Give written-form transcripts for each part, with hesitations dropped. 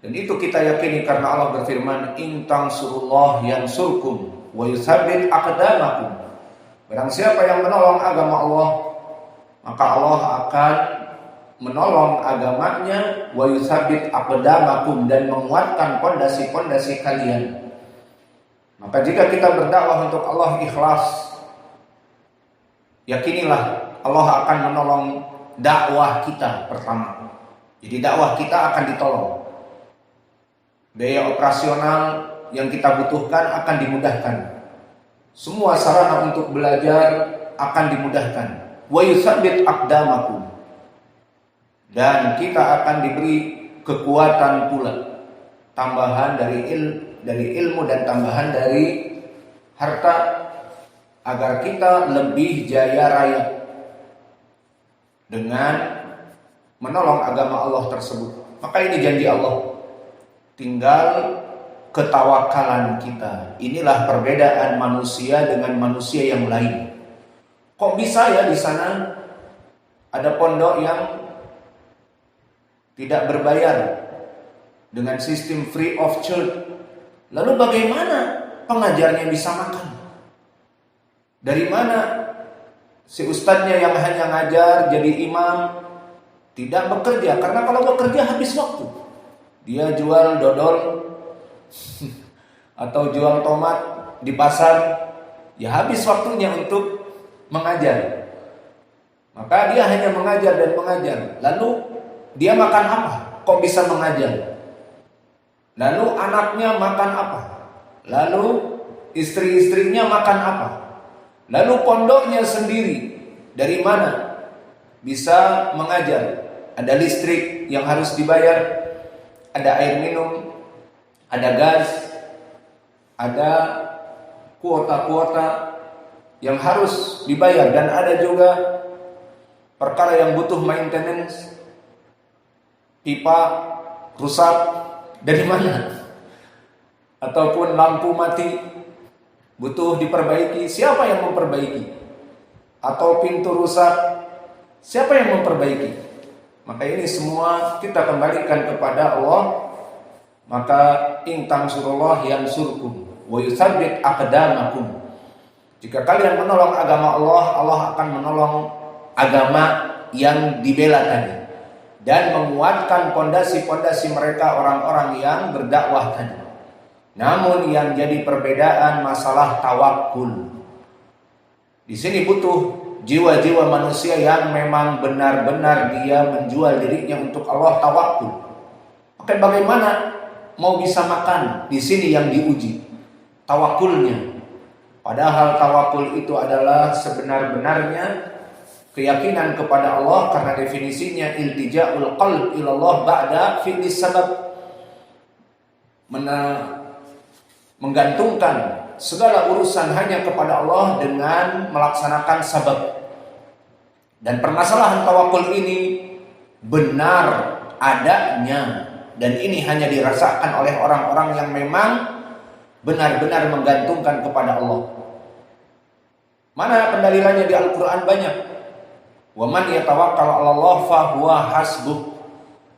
Dan itu kita yakini karena Allah berfirman, in tansurullah yansurkum wa yutsabbit aqdamakum. Barang siapa yang menolong agama Allah, maka Allah akan menolong agamanya, wa yutsabbit aqdamakum, dan menguatkan pondasi-pondasi kalian. Maka jika kita berdakwah untuk Allah ikhlas, yakinilah Allah akan menolong dakwah kita pertama. Jadi dakwah kita akan ditolong. Biaya operasional yang kita butuhkan akan dimudahkan. Semua sarana untuk belajar akan dimudahkan. Wa yutsabbit aqdamakum. Dan kita akan diberi kekuatan pula, tambahan dari ilmu dan tambahan dari harta, agar kita lebih jaya raya dengan menolong agama Allah tersebut. Maka ini janji Allah. Tinggal ketawakalan kita. Inilah perbedaan manusia dengan manusia yang lain. Kok bisa ya di sana ada pondok yang tidak berbayar dengan sistem free of charge? Lalu bagaimana pengajarnya bisa makan? Dari mana si ustadznya yang hanya ngajar jadi imam tidak bekerja? Karena kalau bekerja habis waktu. Dia jual dodol atau jual tomat di pasar, ya habis waktunya untuk mengajar. Maka dia hanya mengajar dan mengajar. Lalu dia makan apa? Kok bisa mengajar? Lalu anaknya makan apa? Lalu istri-istrinya makan apa? Lalu pondoknya sendiri dari mana bisa mengajar? Ada listrik yang harus dibayar, ada air minum, ada gas, ada kuota-kuota yang harus dibayar, dan ada juga perkara yang butuh maintenance. Pipa rusak dari mana? Ataupun lampu mati butuh diperbaiki, siapa yang memperbaiki? Atau pintu rusak, siapa yang memperbaiki? Maka ini semua kita kembalikan kepada Allah. Maka in tansurullah yansurkum wa yutsabbit aqdamakum. Jika kalian menolong agama Allah, Allah akan menolong agama yang dibela tadi dan menguatkan pondasi-pondasi mereka, orang-orang yang berdakwah tadi. Namun yang jadi perbedaan masalah tawakul. Di sini butuh jiwa-jiwa manusia yang memang benar-benar dia menjual dirinya untuk Allah, tawakul. Maka bagaimana mau bisa makan? Di sini yang diuji tawakulnya. Padahal tawakul itu adalah sebenar-benarnya keyakinan kepada Allah, karena definisinya iltija'ul qalb ilallah ba'da fi'lis sabab. Menggantungkan segala urusan hanya kepada Allah dengan melaksanakan sabab. Dan permasalahan tawakul ini benar adanya, dan ini hanya dirasakan oleh orang-orang yang memang benar-benar menggantungkan kepada Allah. Mana pendalilannya di Al-Quran? Banyak. Wa man yatawakkal 'alallah fa huwa hasbuh.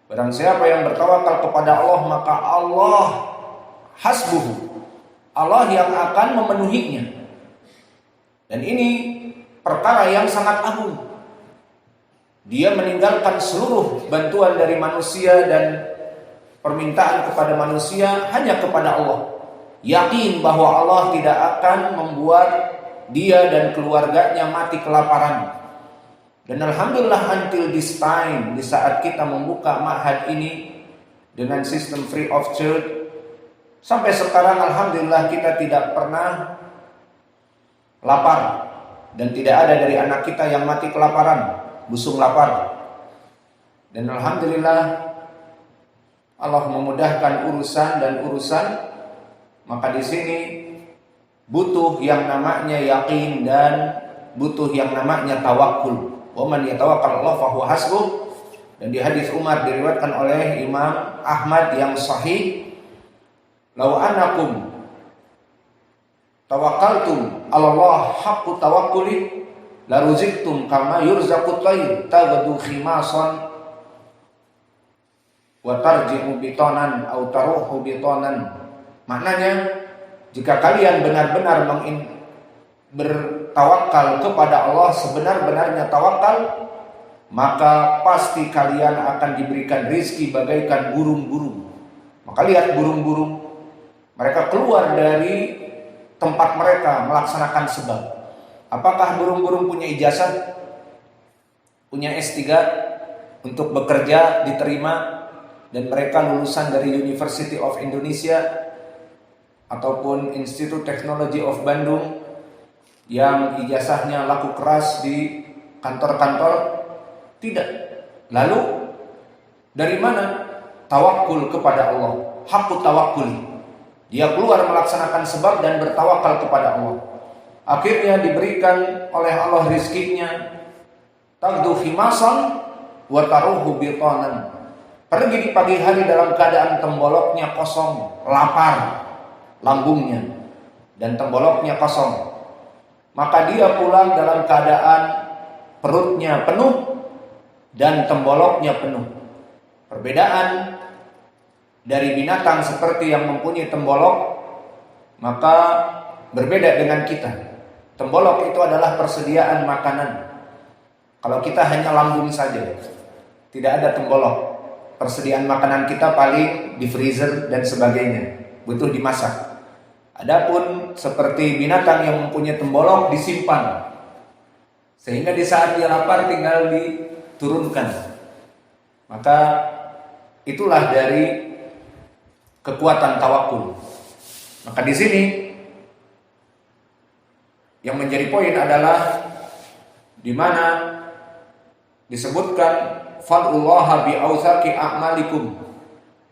Barang siapa yang bertawakal kepada Allah, maka Allah hasbuh. Allah yang akan memenuhinya. Dan ini perkara yang sangat agung. Dia meninggalkan seluruh bantuan dari manusia dan permintaan kepada manusia hanya kepada Allah. Yakin bahwa Allah tidak akan membuat dia dan keluarganya mati kelaparan. Dan alhamdulillah until this time, di saat kita membuka ma'had ini dengan sistem free of charge, sampai sekarang alhamdulillah kita tidak pernah lapar. Dan tidak ada dari anak kita yang mati kelaparan, busung lapar. Dan alhamdulillah Allah memudahkan urusan. Maka di sini butuh yang namanya yakin dan butuh yang namanya tawakul. Wa man yatawakkal 'alallah fa huwa hasbuh. Dan di hadis Umar diriwayatkan oleh Imam Ahmad yang sahih, "Lau annakum tawakkaltum 'alallah haqqu tawakkuli la ruziktum kama yurzaqut tayr taghdu khimasan wa tarji'u bitonan au taruhu bitonan. Maknanya, jika kalian benar-benar bertawakal kepada Allah sebenar-benarnya tawakal, maka pasti kalian akan diberikan rizki bagaikan burung-burung. Maka lihat burung-burung, mereka keluar dari tempat mereka melaksanakan sebab. Apakah burung-burung punya ijazah? Punya S3 untuk bekerja diterima, dan mereka lulusan dari University of Indonesia ataupun Institute Technology of Bandung yang ijazahnya laku keras di kantor-kantor? Tidak. Lalu dari mana? Tawakul kepada Allah. Hakku tawakuli. Dia keluar melaksanakan sebab dan bertawakal kepada Allah. Akhirnya diberikan oleh Allah rizkinya. Tagdu fi masan wa taruhu bitanan. Pergi di pagi hari dalam keadaan temboloknya kosong, lapar lambungnya, dan temboloknya kosong. Maka dia pulang dalam keadaan perutnya penuh dan temboloknya penuh. Perbedaan dari binatang seperti yang mempunyai tembolok, maka berbeda dengan kita. Tembolok itu adalah persediaan makanan. Kalau kita hanya lambung saja, tidak ada tembolok. Persediaan makanan kita paling di freezer dan sebagainya, butuh dimasak. Adapun seperti binatang yang mempunyai tembolok disimpan, sehingga di saat dia lapar tinggal diturunkan. Maka itulah dari kekuatan tawakul. Maka di sini yang menjadi poin adalah di mana disebutkan fad'ullaha bi'autsaqi a'malikum.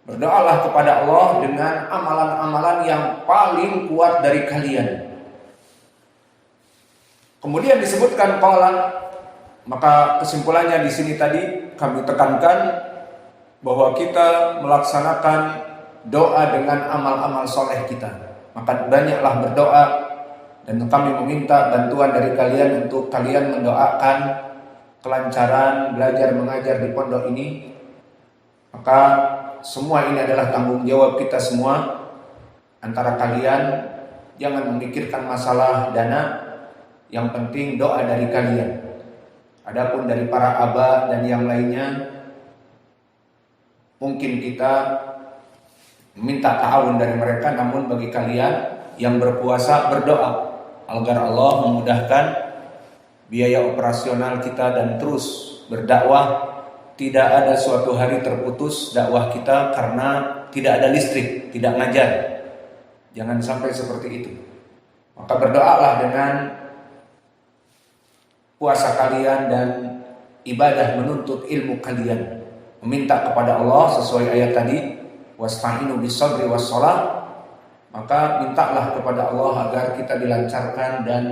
Berdoalah kepada Allah dengan amalan-amalan yang paling kuat dari kalian. Kemudian disebutkan qala, maka kesimpulannya di sini tadi kami tekankan bahwa kita melaksanakan doa dengan amal-amal soleh kita. Maka banyaklah berdoa, dan kami meminta bantuan dari kalian untuk kalian mendoakan kelancaran belajar mengajar di pondok ini. Maka semua ini adalah tanggung jawab kita semua. Antara kalian jangan memikirkan masalah dana, yang penting doa dari kalian. Adapun dari para aba dan yang lainnya, mungkin kita minta ta'awun dari mereka. Namun bagi kalian yang berpuasa, berdoa agar Allah memudahkan biaya operasional kita dan terus berdakwah. Tidak ada suatu hari terputus dakwah kita karena tidak ada listrik, tidak ngajar. Jangan sampai seperti itu. Maka berdoalah dengan puasa kalian dan ibadah menuntut ilmu kalian. Meminta kepada Allah sesuai ayat tadi, wasta'inu bis-sabri was-shalah. Maka mintalah kepada Allah agar kita dilancarkan dan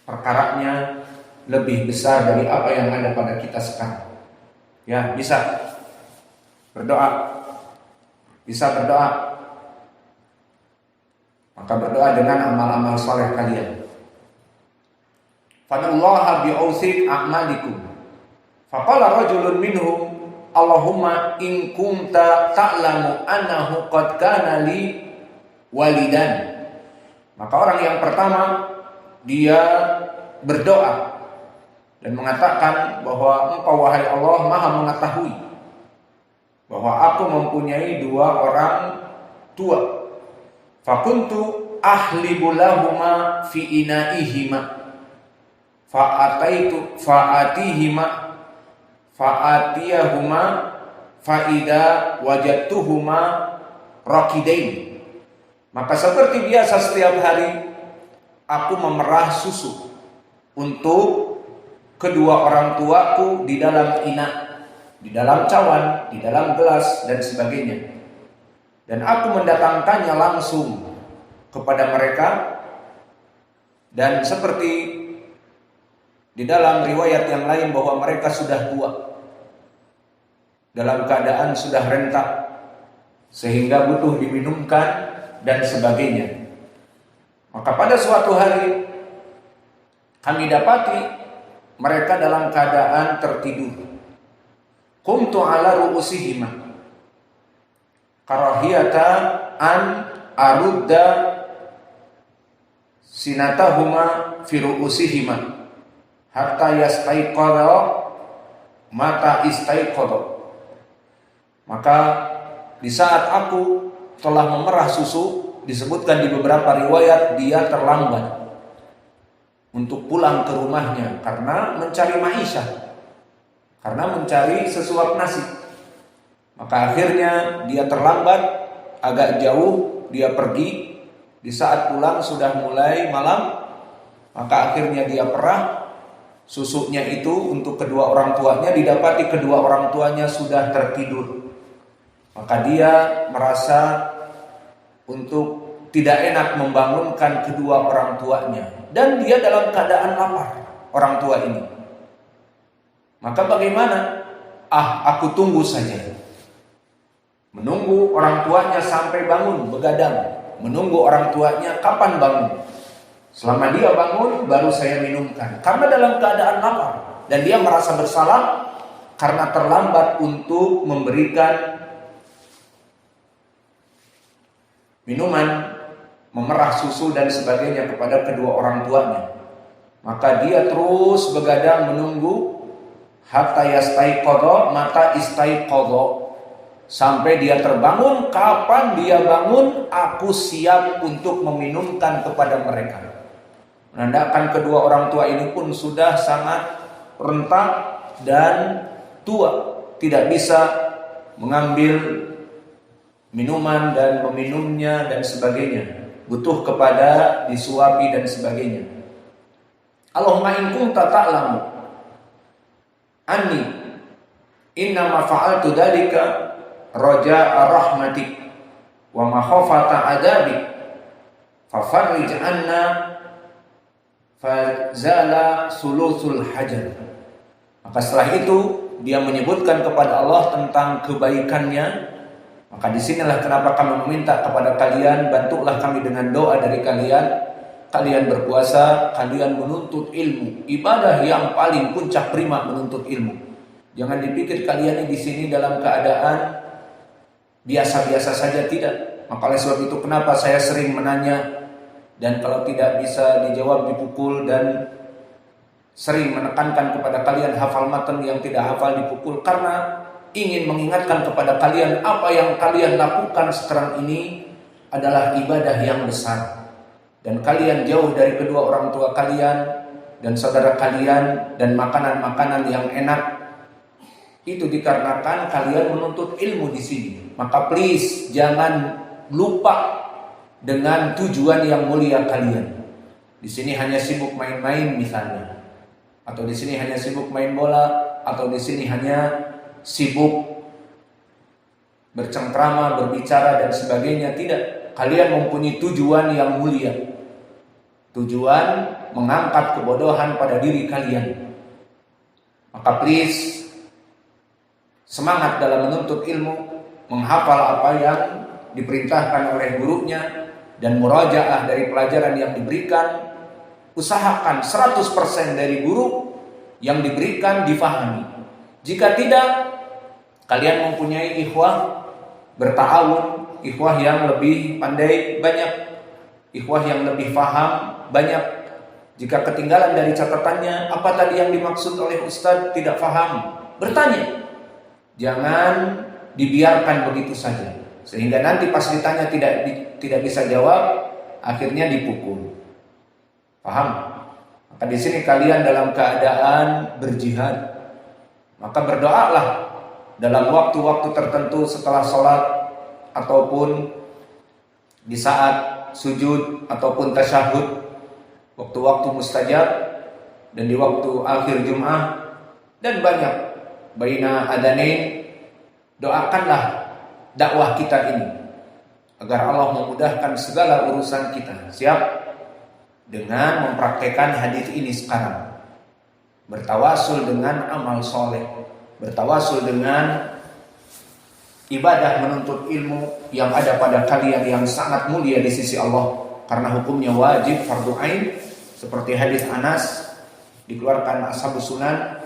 perkaranya lebih besar dari apa yang ada pada kita sekarang. Ya, bisa berdoa. Bisa berdoa. Maka berdoa dengan amal-amal soleh kalian. Fad'ullaha bi'autsaqi a'malikum. Faqala rajulun minhum, Allahumma in kunta ta'lamu annahu qad kana li walidan. Maka orang yang pertama dia berdoa dan mengatakan bahwa Engkau wahai Allah Maha mengetahui bahwa aku mempunyai dua orang tua. Fakuntu ahlibu lahuma fi inaihima fa'atiyahuma fa'ida wajadtuhuma rakidain. Maka seperti biasa setiap hari aku memerah susu untuk kedua orang tuaku di dalam ina, di dalam cawan, di dalam gelas dan sebagainya. Dan aku mendatangkannya langsung kepada mereka. Dan seperti di dalam riwayat yang lain bahwa mereka sudah tua, dalam keadaan sudah renta, sehingga butuh diminumkan dan sebagainya. Maka pada suatu hari kami dapati mereka dalam keadaan tertidur. Qumtu ala ru'usihima. karahiyata an arudda sinatahuma fi ru'usihima hatta yastaiqadha mata istaiqadha. Maka di saat aku telah memerah susu, disebutkan di beberapa riwayat dia terlambat untuk pulang ke rumahnya karena mencari maisha, karena mencari sesuap nasi. Maka akhirnya dia terlambat, agak jauh dia pergi. Di saat pulang sudah mulai malam, maka akhirnya dia perah. Susunya itu untuk kedua orang tuanya, didapati kedua orang tuanya sudah tertidur. Maka dia merasa untuk tidak enak membangunkan kedua orang tuanya, dan dia dalam keadaan lapar, orang tua ini. Maka bagaimana? Aku tunggu saja. Menunggu orang tuanya sampai bangun, begadang. Menunggu orang tuanya kapan bangun. Selama dia bangun, baru saya minumkan. Karena dalam keadaan lapar. Dan dia merasa bersalah karena terlambat untuk memberikan minuman, memerah susu dan sebagainya kepada kedua orang tuanya. Maka dia terus begadang menunggu hatta yastaiqadha mata istaiqadha, sampai dia terbangun. Kapan dia bangun, aku siap untuk meminumkan kepada mereka. Menandakan kedua orang tua ini pun sudah sangat rentak dan tua, tidak bisa mengambil minuman dan meminumnya dan sebagainya, butuh kepada disuapi dan sebagainya. Allahumma in kunta ta'lamu anni innama fa'altu dzalika raja'a rahmatik wa makhafata adabik fafarrij anna fazala sulusul hajar. Maka setelah itu dia menyebutkan kepada Allah tentang kebaikannya. Maka disinilah kenapa kami meminta kepada kalian, bantulah kami dengan doa dari kalian. Kalian berpuasa, kalian menuntut ilmu, ibadah yang paling puncak prima menuntut ilmu. Jangan dipikir kalian di sini dalam keadaan biasa-biasa saja, tidak. Maka oleh sebab itu kenapa saya sering menanya, dan kalau tidak bisa dijawab dipukul, dan sering menekankan kepada kalian hafal matan, yang tidak hafal dipukul, karena ingin mengingatkan kepada kalian apa yang kalian lakukan sekarang ini adalah ibadah yang besar. Dan kalian jauh dari kedua orang tua kalian dan saudara kalian dan makanan-makanan yang enak. Itu dikarenakan kalian menuntut ilmu di sini. Maka please jangan lupa dengan tujuan yang mulia kalian. Di sini hanya sibuk main-main misalnya, atau di sini hanya sibuk main bola, atau di sini hanya sibuk bercengkrama, berbicara dan sebagainya. Tidak, kalian mempunyai tujuan yang mulia, tujuan mengangkat kebodohan pada diri kalian. Maka please semangat dalam menuntut ilmu, menghafal apa yang diperintahkan oleh gurunya dan murajaah dari pelajaran yang diberikan. Usahakan 100% dari guru yang diberikan difahami. Jika tidak, kalian mempunyai ikhwah berta'awun, ikhwah yang lebih pandai banyak, ikhwah yang lebih faham banyak. Jika ketinggalan dari catatannya, apa tadi yang dimaksud oleh Ustadz tidak faham, bertanya. Jangan dibiarkan begitu saja, sehingga nanti pas ditanya tidak bisa jawab, akhirnya dipukul. Paham? Maka di sini kalian dalam keadaan berjihad. Maka berdoalah dalam waktu-waktu tertentu setelah sholat, ataupun di saat sujud ataupun tasyahud, waktu-waktu mustajab, dan di waktu akhir Jum'ah, dan banyak baina adanain. Doakanlah dakwah kita ini agar Allah memudahkan segala urusan kita. Siap? Dengan mempraktekkan hadis ini sekarang, bertawasul dengan amal soleh, bertawasul dengan ibadah menuntut ilmu yang ada pada kalian yang sangat mulia di sisi Allah, karena hukumnya wajib fardu ain, seperti hadis Anas dikeluarkan Ashabus Sunan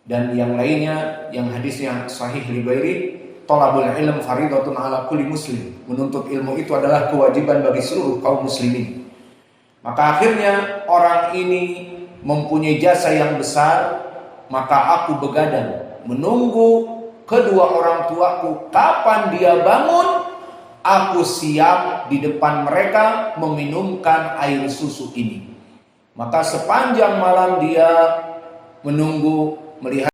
dan yang lainnya, yang hadisnya sahih riwayat Thalabul ilm faridatun ala kulli muslim. Menuntut ilmu itu adalah kewajiban bagi seluruh kaum muslimin. Maka akhirnya orang ini mempunyai jasa yang besar, maka aku begadang menunggu kedua orang tuaku kapan dia bangun. Aku siap di depan mereka meminumkan air susu ini. Maka sepanjang malam dia menunggu, melihat